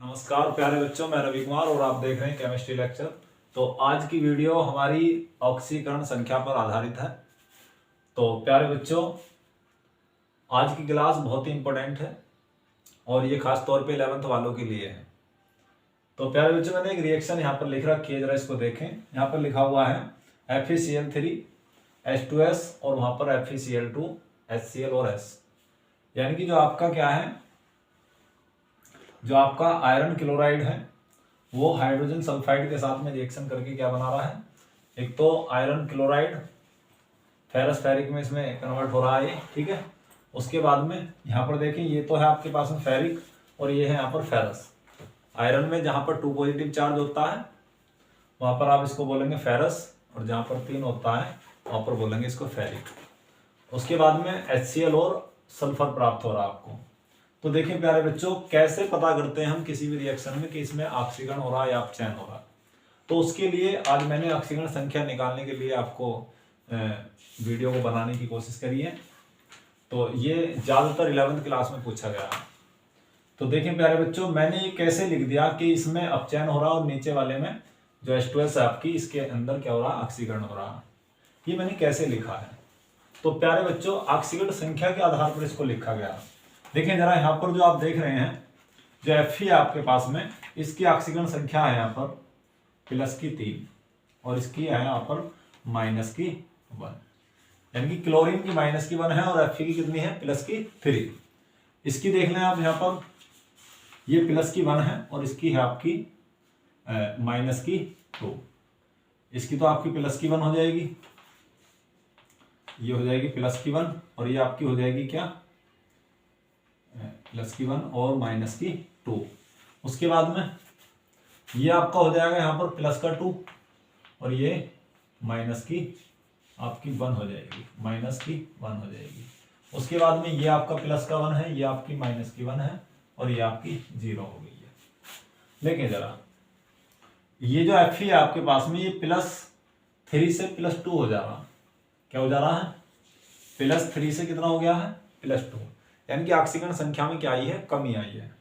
नमस्कार प्यारे बच्चों, मैं रवि कुमार और आप देख रहे हैं केमिस्ट्री लेक्चर। तो आज की वीडियो हमारी ऑक्सीकरण संख्या पर आधारित है। तो प्यारे बच्चों, आज की क्लास बहुत ही इंपॉर्टेंट है और ये खास तौर पे 11th वालों के लिए है। तो प्यारे बच्चों, मैंने एक रिएक्शन यहाँ पर लिख रखी है, जरा इसको देखें। यहाँ पर लिखा हुआ है FeCl3 H2S और वहाँ पर FeCl2 HCl और S, यानी कि जो आपका क्या है, जो आपका आयरन क्लोराइड है वो हाइड्रोजन सल्फाइड के साथ में रिएक्शन करके क्या बना रहा है, एक तो आयरन क्लोराइड फेरस फेरिक में इसमें कन्वर्ट हो रहा है, ठीक है। उसके बाद में यहाँ पर देखें, ये तो है आपके पास में फेरिक और ये है यहाँ पर फेरस। आयरन में जहाँ पर 2 पॉजिटिव चार्ज होता है वहाँ पर आप इसको बोलेंगे फेरस, और जहाँ पर 3 होता है वहाँ पर बोलेंगे इसको फेरिक। उसके बाद में HCl और सल्फर प्राप्त हो रहा है आपको। तो देखिए प्यारे बच्चों, कैसे पता करते हैं हम किसी भी रिएक्शन में कि इसमें ऑक्सीकरण हो रहा है या अपचयन हो रहा है। तो उसके लिए आज मैंने ऑक्सीकरण संख्या निकालने के लिए आपको वीडियो को बनाने की कोशिश करी है। तो ये ज़्यादातर 11th क्लास में पूछा गया है। तो देखिए प्यारे बच्चों, मैंने ये कैसे लिख दिया कि इसमें अपचयन हो रहा है और नीचे वाले में जो H2S है आपकी, इसके अंदर क्या हो रहा है, ऑक्सीकरण हो रहा है। ये मैंने कैसे लिखा है। तो प्यारे बच्चों, ऑक्सीकरण संख्या के आधार पर इसको लिखा गया। देखिए जरा, यहाँ पर जो आप देख रहे हैं, जो Fe है आपके पास में, इसकी ऑक्सीकरण संख्या है यहाँ पर +3 और इसकी है यहाँ पर -1, यानी कि क्लोरीन की -1 है और Fe की कितनी है, +3। इसकी देख लें आप, यहाँ पर ये +1 है और इसकी है आपकी -2। इसकी तो आपकी +1 हो जाएगी, ये हो जाएगी +1 और ये आपकी हो जाएगी क्या, +1 और -2। उसके बाद में ये आपका हो जाएगा यहाँ पर +2 और ये आपकी 1 हो जाएगी, -1 हो जाएगी। उसके बाद में ये आपका +1 है, ये आपकी -1 है और ये आपकी 0 हो गई है। लेकिन जरा, ये जो Fe है आपके पास में, ये +3 से +2 हो जा रहा है। क्या हो जा रहा है, +3 से कितना हो गया है, +2, यानी कि ऑक्सीकरण संख्या में क्या आई है, कमी आई है।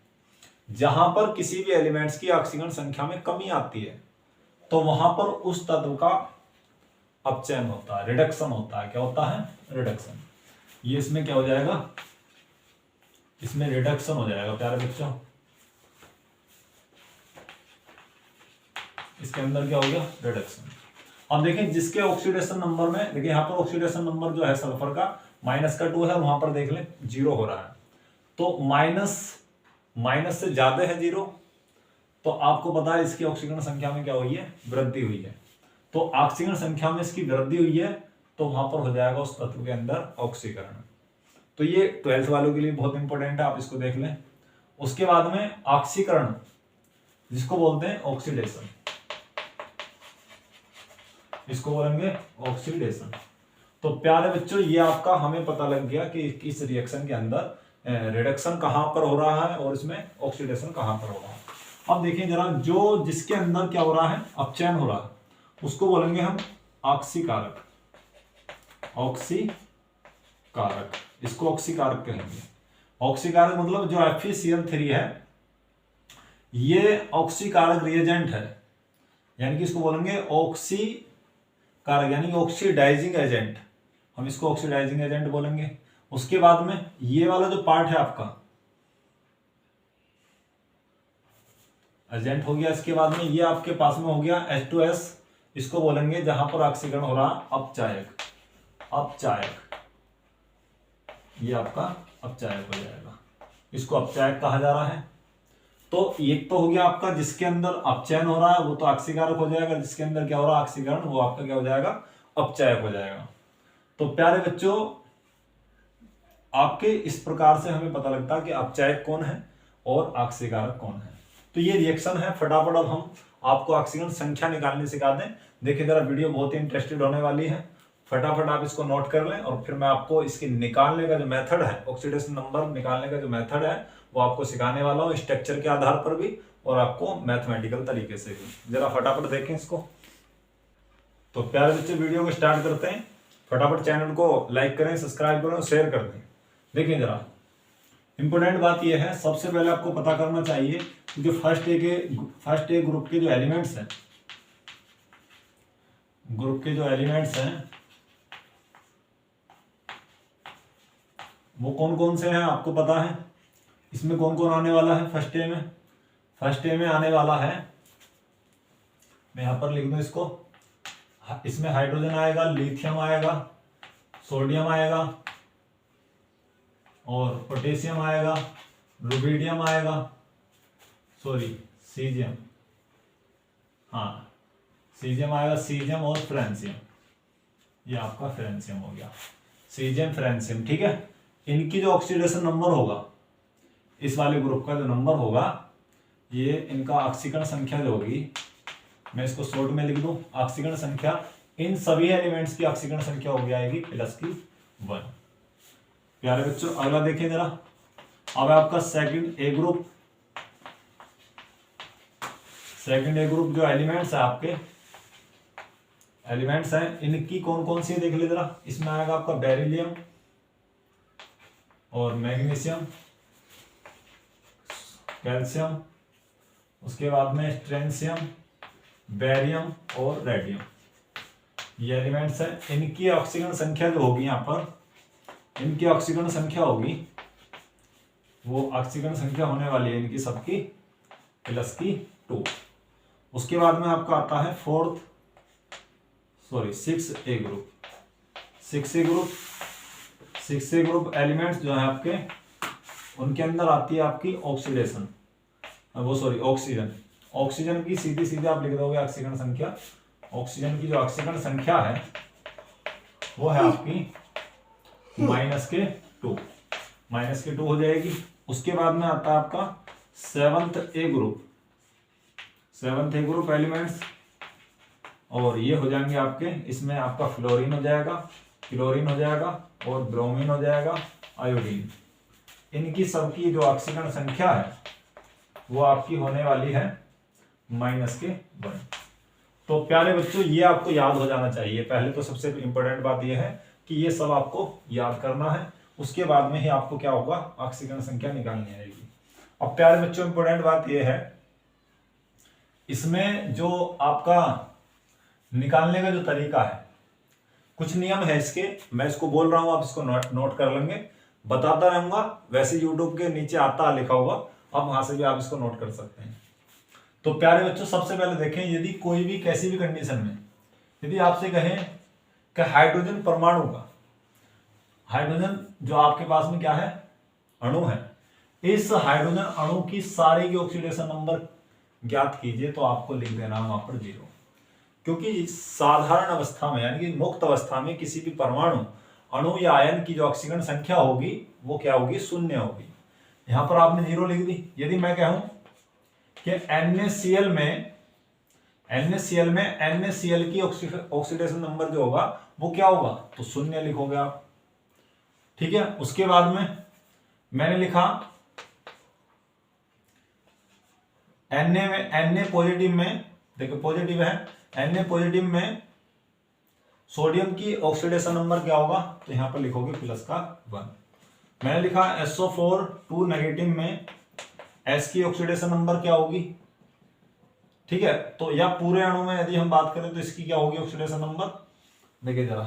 जहां पर किसी भी एलिमेंट्स की ऑक्सीकरण संख्या में कमी आती है तो वहां पर उस तत्व का अपचयन होता है, रिडक्शन होता है। क्या होता है, रिडक्शन। ये इसमें क्या हो जाएगा, इसमें रिडक्शन हो जाएगा प्यारे बच्चों। इसके अंदर क्या हो गया, रिडक्शन। अब देखें, जिसके ऑक्सीडेशन नंबर में, देखिए यहाँ पर ऑक्सीडेशन नंबर जो है सल्फर का -2 है और वहां पर देख लें 0 हो रहा है। तो माइनस से ज्यादा है 0, तो आपको पता है इसकी ऑक्सीकरण संख्या में क्या हुई है, वृद्धि हुई है। तो ऑक्सीकरण संख्या में इसकी वृद्धि हुई है तो वहां पर हो जाएगा उस तत्व के अंदर ऑक्सीकरण। तो ये 12th वालों के लिए बहुत इंपॉर्टेंट है, आप इसको देख लें। उसके बाद में ऑक्सीकरण, जिसको बोलते हैं ऑक्सीडेशन, इसको बोलेंगे ऑक्सीडेशन। तो प्यारे बच्चों, ये आपका हमें पता लग गया कि इस रिएक्शन के अंदर रिडक्शन कहां पर हो रहा है और इसमें ऑक्सीडेशन कहां पर हो रहा है। अब देखिए जरा, जो जिसके अंदर क्या हो रहा है, अपचयन हो रहा है, उसको बोलेंगे हम ऑक्सीकारक। ऑक्सीकारक, इसको ऑक्सीकारक कहेंगे। ऑक्सीकारक मतलब जो FeCl3 है ये ऑक्सीकारक रिएजेंट है, यानी कि इसको बोलेंगे ऑक्सीकारक, यानी ऑक्सीडाइजिंग एजेंट। हम इसको ऑक्सीडाइजिंग एजेंट बोलेंगे। उसके बाद में ये वाला जो पार्ट है आपका एजेंट हो गया। इसके बाद में ये आपके पास में हो गया H2S, इसको बोलेंगे जहां पर ऑक्सीकरण हो रहा अपचायक। अपचायक, ये आपका अपचायक हो जाएगा, इसको अपचायक कहा जा रहा है। तो एक तो हो गया आपका जिसके अंदर अपचयन हो रहा है वो तो ऑक्सीकारक हो जाएगा, जिसके अंदर क्या हो रहा है, ऑक्सीकरण, वो आपका क्या हो जाएगा, अपचायक हो जाएगा। तो प्यारे बच्चों, आपके इस प्रकार से हमें पता लगता है कि अपचायक कौन है और ऑक्सीकारक कौन है। तो ये रिएक्शन है। फटाफट अब हम आपको ऑक्सीकरण संख्या निकालने सिखा दें। देखिए जरा, वीडियो बहुत ही इंटरेस्टेड होने वाली है। फटाफट आप इसको नोट कर लें और फिर मैं आपको इसके निकालने का जो मेथड है, ऑक्सीडेशन नंबर निकालने का जो मेथड है वो आपको सिखाने वाला हूँ, स्ट्रक्चर के आधार पर भी और आपको मैथमेटिकल तरीके से भी। जरा फटाफट देखें इसको। तो प्यारे बच्चे, वीडियो को स्टार्ट करते हैं। फटाफट चैनल को लाइक करें, सब्सक्राइब करें और शेयर कर दें। देखिए जरा, इंपॉर्टेंट बात यह है, सबसे पहले आपको पता करना चाहिए क्योंकि फर्स्ट ए ग्रुप के जो एलिमेंट्स हैं, ग्रुप के जो एलिमेंट्स हैं वो कौन कौन से हैं आपको पता है। इसमें कौन कौन आने वाला है फर्स्ट ए में? फर्स्ट ए में आने वाला है, मैं यहां पर लिख दूं इसको, इसमें हाइड्रोजन आएगा, लिथियम आएगा, सोडियम आएगा और पोटेशियम आएगा, रुबिडियम आएगा, सॉरी सीजियम, हाँ सीजियम आएगा, सीजियम और फ्रेंसियम, ये आपका फ्रेंसियम हो गया, सीजियम फ्रेंसियम। ठीक है, इनकी जो ऑक्सीडेशन नंबर होगा, इस वाले ग्रुप का जो नंबर होगा, ये इनका ऑक्सीकरण संख्या जो होगी, मैं इसको शॉर्ट में लिख दूं, ऑक्सीकरण संख्या, इन सभी एलिमेंट्स की ऑक्सीकरण संख्या हो जाएगी प्लस की 1। प्यारे बच्चों अगला देखें जरा, अब आपका सेकंड ए ग्रुप। सेकंड ए ग्रुप जो एलिमेंट्स है आपके, एलिमेंट्स हैं, इनकी कौन कौन सी देख ले जरा। इसमें आएगा आपका बेरिलियम और मैग्नीशियम, कैल्शियम, उसके बाद में स्ट्रेंशियम, बेरियम और रेडियम, ये एलिमेंट्स हैं। इनकी ऑक्सीकरण संख्या जो होगी यहाँ पर, इनकी ऑक्सीकरण संख्या होगी, वो ऑक्सीकरण संख्या होने वाली है इनकी सबकी प्लस की 2। उसके बाद में आपका आता है सिक्स ए ग्रुप। सिक्स ए ग्रुप एलिमेंट्स जो है आपके, उनके अंदर आती है आपकी ऑक्सीडेशन, ऑक्सीजन। ऑक्सीजन की सीधी सीधी आप लिख दोगे ऑक्सीकरण संख्या। ऑक्सीजन की जो ऑक्सीकरण संख्या है वो है आपकी -2 हो जाएगी। उसके बाद में आता है आपका सेवंथ ए ग्रुप एलिमेंट्स, और ये हो जाएंगे आपके, इसमें आपका फ्लोरीन हो जाएगा, क्लोरीन हो जाएगा और ब्रोमीन हो जाएगा, आयोडीन। इनकी सबकी जो ऑक्सीकरण संख्या है वो आपकी होने वाली है -1। तो प्यारे बच्चों ये आपको याद हो जाना चाहिए। पहले तो सबसे इंपॉर्टेंट बात यह है कि ये सब आपको याद करना है, उसके बाद में ही आपको क्या होगा, ऑक्सीकरण संख्या निकालनी आएगी। अब प्यारे बच्चों इंपॉर्टेंट बात यह है, इसमें जो आपका निकालने का जो तरीका है, कुछ नियम है इसके, मैं इसको बोल रहा हूं, आप इसको नोट कर लेंगे, बताता रहूंगा। वैसे यूट्यूब के नीचे आता लिखा होगा, अब वहां से भी आप इसको नोट कर सकते हैं। तो प्यारे बच्चों सबसे पहले देखें, यदि कोई भी कैसी भी कंडीशन में यदि आपसे कहें कि हाइड्रोजन परमाणु का, हाइड्रोजन जो आपके पास में क्या है, अणु है, इस हाइड्रोजन अणु की सारी की ऑक्सीडेशन नंबर ज्ञात कीजिए, तो आपको लिख देना वहां पर 0। क्योंकि साधारण अवस्था में यानी कि मुक्त अवस्था में किसी भी परमाणु, अणु या आयन की जो ऑक्सीकरण संख्या होगी वो क्या होगी, 0 होगी। यहां पर आपने 0 लिख दी। यदि मैं कहूं कि NaCl में NaCl की ऑक्सीडेशन नंबर जो होगा वो क्या होगा, तो 0 लिखोगे आप। ठीक है, उसके बाद में मैंने लिखा Na पॉजिटिव में, देखो पॉजिटिव है, Na पॉजिटिव में सोडियम की ऑक्सीडेशन नंबर क्या होगा, तो यहां पर लिखोगे +1। मैंने लिखा SO4 2 नेगेटिव में S की ऑक्सीडेशन नंबर क्या होगी। ठीक है, तो या पूरे अणु में यदि हम बात करें तो इसकी क्या होगी ऑक्सीडेशन नंबर, देखिए जरा,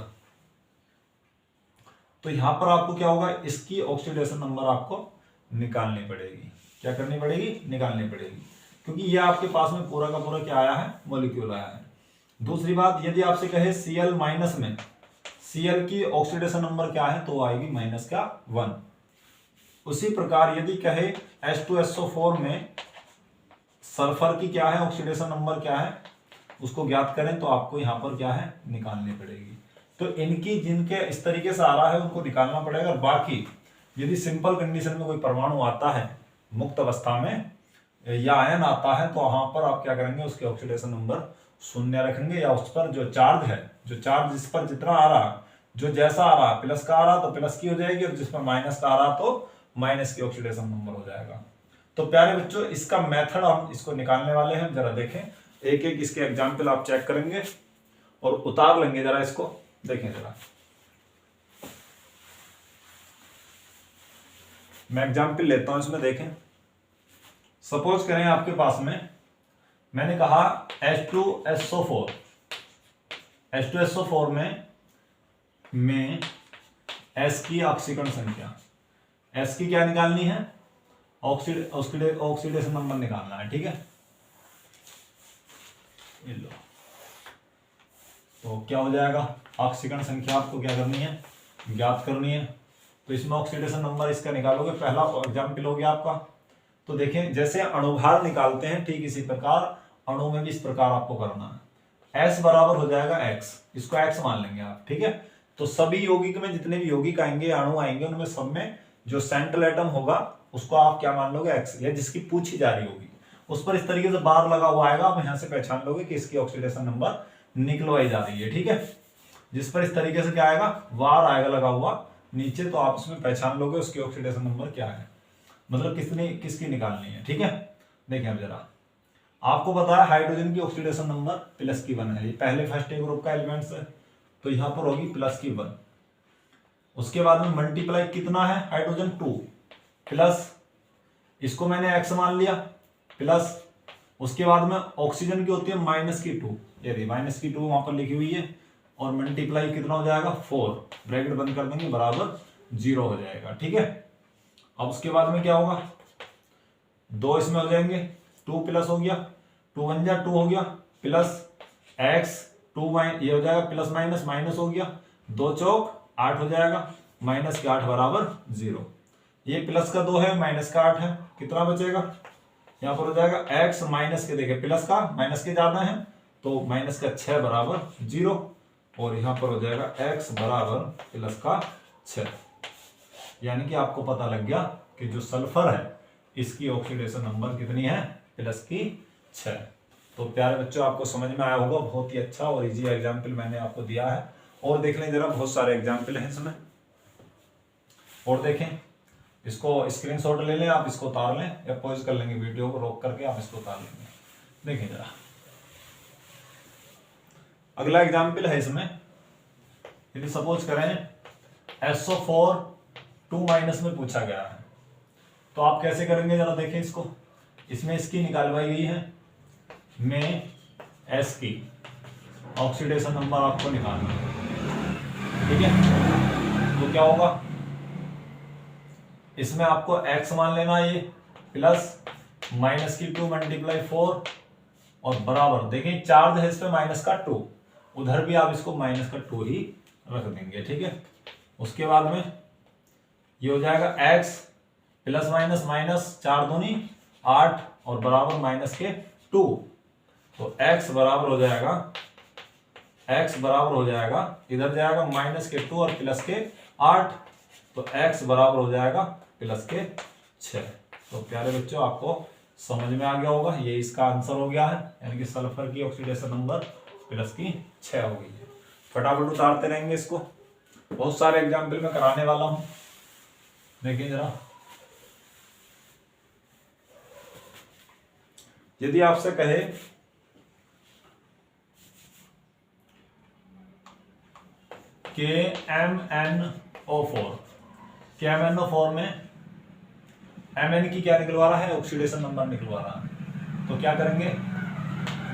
तो यहां पर आपको क्या होगा, इसकी ऑक्सीडेशन नंबर आपको निकालनी पड़ेगी। क्या करनी पड़ेगी, निकालनी पड़ेगी, क्योंकि ये आपके पास में पूरा का पूरा क्या आया है, मॉलिक्यूल आया है। दूसरी बात, यदि आपसे कहे Cl- में Cl की ऑक्सीडेशन नंबर क्या है, तो आएगी -1। उसी प्रकार यदि कहे H2SO4 में सल्फर की क्या है ऑक्सीडेशन नंबर क्या है, उसको ज्ञात करें, तो आपको यहां पर क्या है, निकालनी पड़ेगी। तो इनकी जिनके इस तरीके से आ रहा है उनको निकालना पड़ेगा। बाकी यदि सिंपल कंडीशन में कोई परमाणु आता है मुक्त अवस्था में या आयन आता है, तो वहां पर आप क्या करेंगे, उसके ऑक्सीडेशन नंबर 0 रखेंगे, या उस पर जो चार्ज है, जो चार्ज जिस पर जितना आ रहा, जो जैसा आ रहा, प्लस का आ रहा तो प्लस की हो जाएगी, और जिस पर माइनस का आ रहा तो माइनस की ऑक्सीडेशन नंबर हो जाएगा। तो प्यारे बच्चों इसका मेथड हम इसको निकालने वाले हैं, जरा देखें, एक एक इसके एग्जाम्पल आप चेक करेंगे और उतार लेंगे, जरा इसको देखें जरा। मैं एग्जाम्पल लेता हूं इसमें, देखें सपोज करें आपके पास में, मैंने कहा H2SO4, H2SO4 में S की ऑक्सीकरण संख्या, S की क्या निकालनी है, ऑक्सीडेशन नंबर निकालना है, ठीक है। ये लो, तो क्या हो जाएगा, ऑक्सीकरण संख्या आपको क्या करनी है, ज्ञात करनी है। तो इसमें ऑक्सीडेशन नंबर इसका निकालोगे, पहला एग्जाम्पल हो गया आपका। तो देखें, जैसे अणुभार निकालते हैं ठीक इसी प्रकार अणु में भी इस प्रकार आपको करना है। S बराबर हो जाएगा x, इसको x मान लेंगे आप, ठीक है। तो सभी यौगिक में जितने भी यौगिक आएंगे, अणु आएंगे, उनमें सब में जो सेंट्रल एटम होगा उसको आप क्या मान लोगे, x, या जिसकी पूछी जा रही होगी उस पर इस तरीके से बार लगा हुआ आएगा, आप यहां से पहचान लोगे कि इसकी ऑक्सीडेशन नंबर निकलवाई जा रही है, ठीक है। जिस पर इस तरीके से क्या आएगा, वार आएगा लगा हुआ नीचे, तो आप उसमें पहचान लोगे उसकी ऑक्सीडेशन नंबर क्या है, मतलब किसकी निकालनी है, ठीक है। देखिए अब जरा, आपको पता है हाइड्रोजन की ऑक्सीडेशन नंबर +1 है, ये पहले फर्स्ट ए ग्रुप का एलिमेंट्स है, तो यहां पर होगी +1। उसके बाद में मल्टीप्लाई कितना है, हाइड्रोजन 2 प्लस, इसको मैंने x मान लिया, प्लस उसके बाद में ऑक्सीजन की होती है -2, ये रही -2 वहां पर लिखी हुई है, और मल्टीप्लाई कितना हो जाएगा 4, ब्रैकेट बंद कर देंगे, बराबर 0 हो जाएगा, ठीक है। अब उसके बाद में क्या होगा, 2 इसमें हो जाएंगे, 2 प्लस हो गया, 2 1 जा 2 हो गया, प्लस x 2 ये हो जाएगा, प्लस माइनस हो गया, 2 चौक 8 हो जाएगा, -8 बराबर 0। ये प्लस का 2 है, माइनस का 8 है, कितना बचेगा, यहाँ पर हो जाएगा x माइनस के, देखिए प्लस का माइनस के ज्यादा है तो माइनस का 6 बराबर 0, और यहाँ पर हो जाएगा x बराबर प्लस का 6। यानी कि आपको पता लग गया कि जो सल्फर है इसकी ऑक्सीडेशन नंबर कितनी है, +6। तो प्यारे बच्चों, आपको समझ में आया होगा, बहुत ही अच्छा और इजी एग्जाम्पल मैंने आपको दिया है। और देख लें जरा, बहुत सारे एग्जाम्पल हैं इसमें, और देखें, इसको स्क्रीनशॉट ले लें आप, इसको उतार लें या पॉज कर लेंगे वीडियो को, रोक करके आप इसको उतार लेंगे। देखें जरा, अगला एग्जाम्पल है इसमें, यदि सपोज करें SO4 2- में पूछा गया है, तो आप कैसे करेंगे जरा देखें इसको। इसमें इसकी निकालवाई गई है, में S की ऑक्सीडेशन नंबर आपको निकालना है, ठीक है। तो क्या होगा, इसमें आपको x मान लेना, ये प्लस -2 × 4, और बराबर, देखिए चार्ज है इस पे -2, उधर भी आप इसको -2 ही रख देंगे, ठीक है। उसके बाद में ये हो जाएगा x प्लस माइनस 4 दूनी 8, और बराबर -2, तो x बराबर हो जाएगा, इधर जाएगा -2 और +8, तो x बराबर हो जाएगा +6। तो प्यारे बच्चों, आपको समझ में आ गया होगा, ये इसका आंसर हो गया है, यानी कि सल्फर की ऑक्सीडेशन नंबर +6 हो गई है। फटाफट उतारते रहेंगे इसको, बहुत सारे एग्जाम्पल में कराने वाला हूं, देखिए जरा। यदि आपसे कहे KMnO4 में Mn की क्या निकलवा रहा है, ऑक्सीडेशन नंबर निकलवा रहा है, तो क्या करेंगे,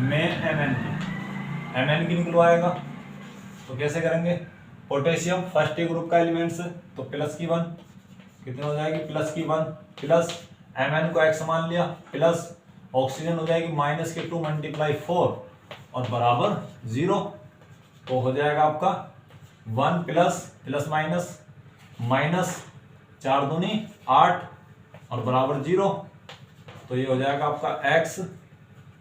में Mn की निकलवाएगा, तो कैसे करेंगे, पोटेशियम फर्स्ट ए ग्रुप का एलिमेंट्स है, तो +1 कितने हो जाएगी, +1 प्लस Mn को x मान लिया, प्लस ऑक्सीजन हो जाएगी -2 × 4, और बराबर 0, तो हो जाएगा आपका 1 प्लस माइनस 4 दूनी 8, और बराबर 0, तो ये हो जाएगा आपका x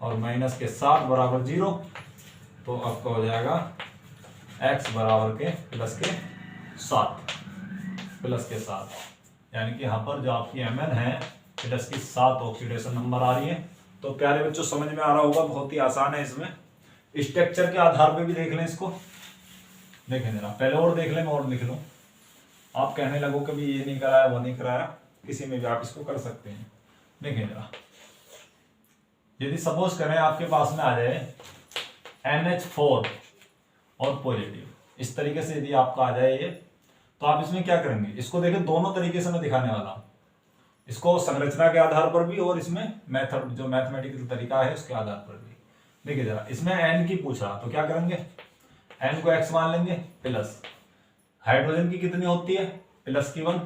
और माइनस के 7 बराबर 0, तो आपका हो जाएगा x बराबर के +7, यानी कि यहाँ पर जो आपकी Mn है +7 ऑक्सीडेशन नंबर आ रही है। तो प्यारे बच्चों, समझ में आ रहा होगा, बहुत ही आसान है। इसमें स्ट्रक्चर के आधार पे भी देख लें इसको, देखें जरा, पहले और देख लें, मैं और लिख लूँ, आप कहने लगो कभी ये नहीं कराया वो नहीं कराया, किसी में भी आप इसको कर सकते हैं। देखें जरा, यदि सपोज करें आपके पास में आ जाए NH4 और पॉजिटिव, इस तरीके से यदि आपका आ जाए ये, तो आप इसमें क्या करेंगे, इसको देखें, दोनों तरीके से मैं दिखाने वाला हूं। इसको संरचना के आधार पर भी और इसमें मेथड जो मैथमेटिकल तरीका है उसके आधार पर भी। देखिए जरा, इसमें n की पूछा तो क्या करेंगे, n को x मान लेंगे, प्लस हाइड्रोजन की कितनी होती है प्लस की 1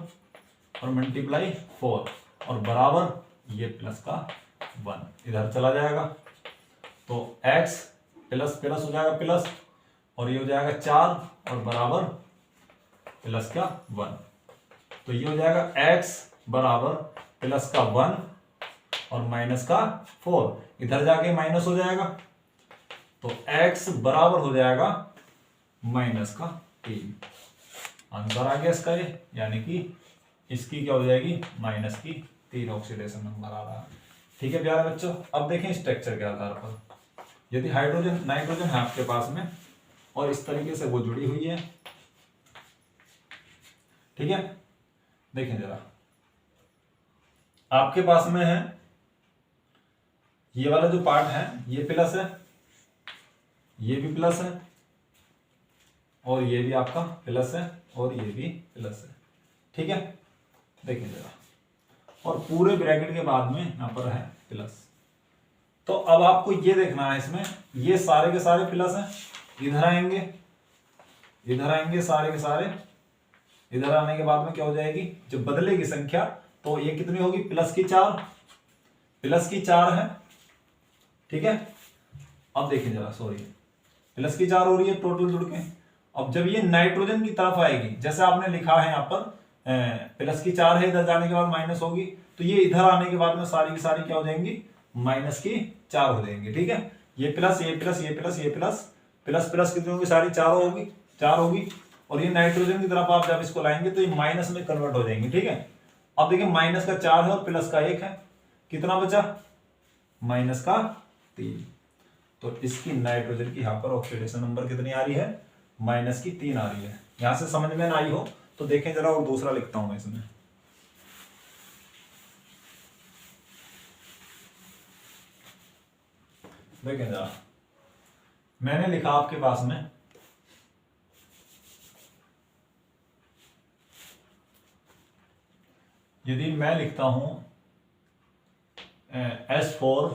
और मल्टीप्लाई 4 और बराबर ये प्लस का 1 इधर चला जाएगा, तो x प्लस प्लस हो जाएगा प्लस और ये हो जाएगा 4 और बराबर प्लस का 1, तो ये हो जाएगा x बराबर प्लस का 1 और माइनस का 4, इधर जाके माइनस हो जाएगा, तो x बराबर हो जाएगा माइनस का 3। आंसर आ गया इसका ये, यानी कि इसकी क्या हो जाएगी माइनस की 3 ऑक्सीडेशन नंबर आ रहा है। ठीक है प्यारे बच्चों, अब देखें स्ट्रक्चर के आधार पर, यदि हाइड्रोजन नाइट्रोजन है आपके पास में और इस तरीके से वो जुड़ी हुई है, ठीक है, देखें जरा, आपके पास में है ये वाला जो पार्ट है ये प्लस है, ये भी प्लस है और ये भी आपका प्लस है और ये भी प्लस है, ठीक है, देखें जरा, और पूरे ब्रैकेट के बाद में यहां पर है प्लस। तो अब आपको ये देखना है, इसमें ये सारे के सारे प्लस हैं, इधर आएंगे, इधर आएंगे सारे के सारे, इधर आने के बाद में क्या हो जाएगी, जब बदलेगी संख्या तो ये कितनी होगी प्लस की 4, प्लस की 4 है, ठीक है। अब देखें जरा, सॉरी, प्लस की 4 हो रही है टोटल जुड़ के। अब जब ये नाइट्रोजन की तरफ आएगी, जैसे आपने लिखा है यहाँ पर प्लस की 4 है, इधर जाने के बाद माइनस होगी, तो ये इधर आने के बाद में सारी की सारी क्या हो जाएंगी माइनस की 4 हो जाएंगी, ठीक है। ये प्लस ये प्लस ये प्लस ये प्लस प्लस प्लस कितनी होगी, सारी 4 होगी, 4 होगी, और ये नाइट्रोजन की तरफ आप जब इसको लाएंगे तो ये माइनस में कन्वर्ट हो जाएंगे, ठीक है। अब देखिए माइनस का 4 है और प्लस का 1 है, कितना बचा माइनस का 3, तो इसकी नाइट्रोजन की यहाँ पर ऑक्सीडेशन नंबर कितनी आ रही है माइनस की 3 आ रही है। यहां से समझ में ना आई हो तो देखें जरा, और दूसरा लिखता हूं मैं इसमें, देखें जरा, मैंने लिखा आपके पास में यदि मैं लिखता हूं S4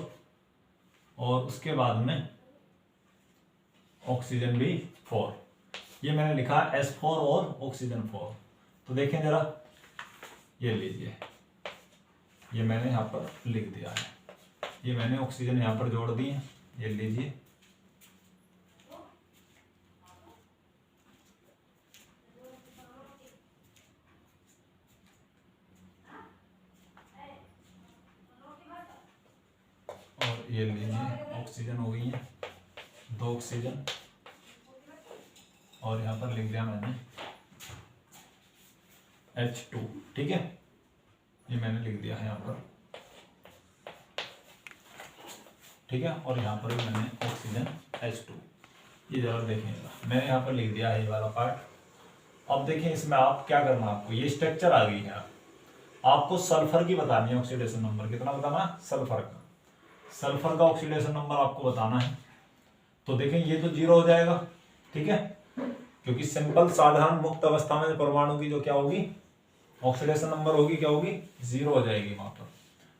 और उसके बाद में ऑक्सीजन भी 4, ये मैंने लिखा S4 और ऑक्सीजन 4, तो देखें जरा, ये लीजिए, ये मैंने यहां पर लिख दिया है, ये मैंने ऑक्सीजन यहां पर जोड़ दी है, ये लीजिए, और ये लीजिए ऑक्सीजन हो गई है 2 ऑक्सीजन, और यहां पर लिख दिया मैंने H2, ठीक है, ये मैंने लिख दिया है यहां पर, ठीक है, और यहां पर भी मैंने ऑक्सीजन H2, ये जरा देखें, मैंने यहां पर लिख दिया है ये वाला पार्ट। अब देखें इसमें आप क्या करना, आपको ये स्ट्रक्चर आ गई है, आपको सल्फर की बतानी है ऑक्सीडेशन नंबर, कितना बताना, सल्फर का, सल्फर का ऑक्सीडेशन नंबर आपको बताना है। तो देखें ये तो 0 हो जाएगा, ठीक है, क्योंकि सिंपल साधारण मुक्त अवस्था में परमाणु की जो क्या होगी ऑक्सीडेशन नंबर होगी, क्या होगी 0 हो जाएगी वहां पर।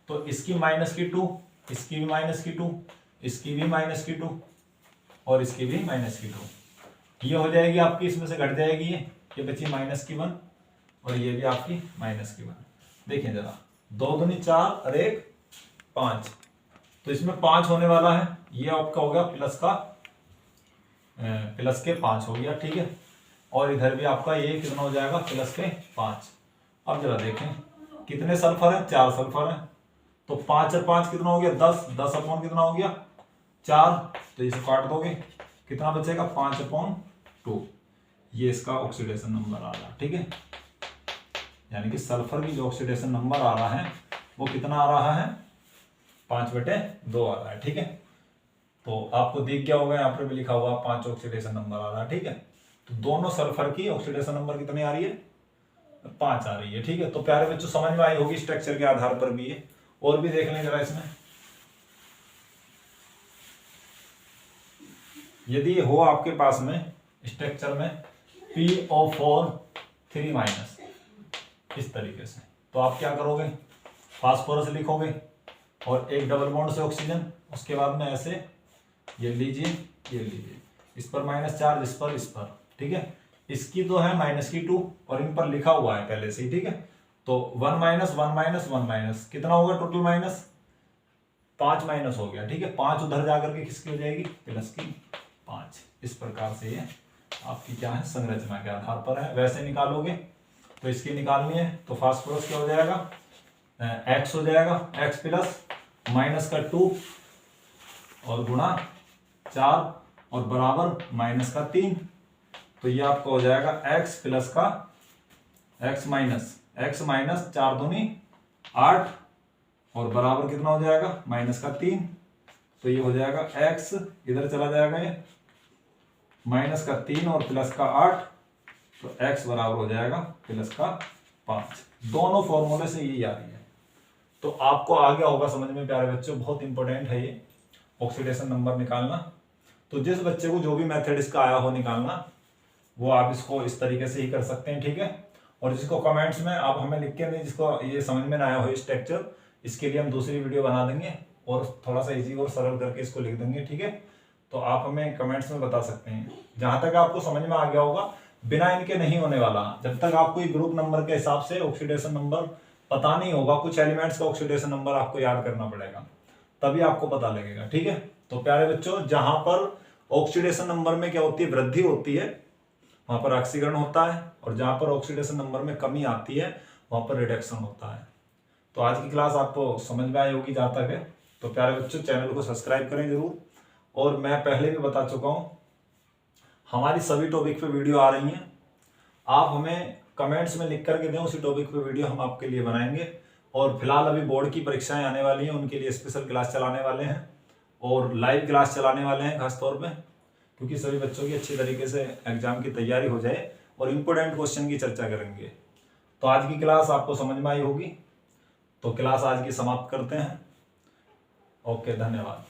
तो इसकी माइनस की 2, इसकी भी माइनस की 2, इसकी भी माइनस की 2 और इसकी भी माइनस की 2, ये हो जाएगी आपकी, इसमें से घट जाएगी ये बची माइनस की 1 और ये भी आपकी माइनस की 1। देखें जरा, 2 दूनी 4 और 1 5, तो इसमें 5 होने वाला है, ये आपका हो गया प्लस के 5 हो गया, ठीक है, और इधर भी आपका ये कितना हो जाएगा प्लस के 5। अब जरा देखें कितने सल्फर है, 4 सल्फर है, तो 5 और 5 कितना हो गया 10, 10 अपॉन कितना हो गया 4, तो इसे काट दोगे कितना बचेगा 5/2, ये इसका ऑक्सीडेशन नंबर आ रहा है, ठीक है, यानी कि सल्फर की जो ऑक्सीडेशन नंबर आ रहा है वो कितना आ रहा है 5/2 आ रहा है, ठीक है। तो आपको दिख गया होगा यहाँ पर भी लिखा हुआ 5 ऑक्सीडेशन नंबर आ रहा है, ठीक है। तो दोनों सल्फर की ऑक्सीडेशन नंबर कितनी आ रही है 5 आ रही है, ठीक है। तो प्यारे बच्चों समझ में आई होगी स्ट्रक्चर के आधार पर भी ये, और भी देख लें जरा इसमें, यदि हो आपके पास में स्ट्रक्चर में PO4 3- इस तरीके से, तो आप क्या करोगे फास्फोरस लिखोगे और एक डबल बॉन्ड से ऑक्सीजन, उसके बाद में ऐसे ये लीजिए ये लीजिए, इस पर माइनस चार्ज, इस पर, ठीक है। इसकी तो है माइनस की 2 और इन पर लिखा हुआ है पहले से ही, ठीक है। तो 1 माइनस 1 माइनस 1 माइनस कितना होगा टोटल माइनस, 5 माइनस हो गया, ठीक है। 5 उधर जाकर के किसकी हो जाएगी, प्लस की 5। इस प्रकार से ये आपकी क्या है, संरचना के आधार पर है। वैसे निकालोगे तो इसकी निकालनी है तो फास्फोरस क्या हो जाएगा, x हो जाएगा, x प्लस माइनस का 2 और गुणा 4 और बराबर माइनस का 3। तो ये आपका हो जाएगा x प्लस का x माइनस 4 दूनी 8 और बराबर कितना हो जाएगा, माइनस का 3। तो ये हो जाएगा x, इधर चला जाएगा ये माइनस का 3 और प्लस का 8, तो x बराबर हो जाएगा प्लस का 5। दोनों फॉर्मूले से यही आ रही है। तो आपको आ गया होगा समझ में प्यारे बच्चों, बहुत इंपॉर्टेंट है ये ऑक्सीडेशन नंबर निकालना। तो जिस बच्चे को जो भी मेथड इसका आया हो निकालना, वो आप इसको इस तरीके से ही कर सकते हैं, ठीक है। और जिसको कमेंट्स में आप हमें लिख के, जिसको ये समझ में ना आया हो स्ट्रक्चर, इसके लिए हम दूसरी वीडियो बना देंगे और थोड़ा सा इजी और सरल करके इसको लिख देंगे, ठीक है। तो आप हमें कमेंट्स में बता सकते हैं। जहां तक आपको समझ में आ गया होगा, बिना इनके नहीं होने वाला। जब तक आपको ग्रुप नंबर के हिसाब से ऑक्सीडेशन नंबर पता नहीं होगा, कुछ एलिमेंट्स का ऑक्सीडेशन नंबर आपको याद करना पड़ेगा, तभी आपको पता लगेगा, ठीक है। तो प्यारे बच्चों, जहां पर ऑक्सीडेशन नंबर में क्या होती है, वृद्धि होती है, वहां पर ऑक्सीकरण होता है, और जहां पर ऑक्सीडेशन नंबर में कमी आती है वहां पर रिडक्शन होता है। तो आज की क्लास आपको समझ में आई होगी जहां तक है। तो प्यारे बच्चों, चैनल को सब्सक्राइब करें जरूर। और मैं पहले भी बता चुका हूं, हमारी सभी टॉपिक पे वीडियो आ रही हैं, आप हमें कमेंट्स में लिख करके दें, उसी टॉपिक पे वीडियो हम आपके लिए बनाएंगे। और फिलहाल अभी बोर्ड की परीक्षाएं आने वाली हैं, उनके लिए स्पेशल क्लास चलाने वाले हैं और लाइव क्लास चलाने वाले हैं खास तौर पे, क्योंकि सभी बच्चों की अच्छी तरीके से एग्जाम की तैयारी हो जाए और इम्पोर्टेंट क्वेश्चन की चर्चा करेंगे। तो आज की क्लास आपको समझ में आई होगी, तो क्लास आज की समाप्त करते हैं। ओके, धन्यवाद।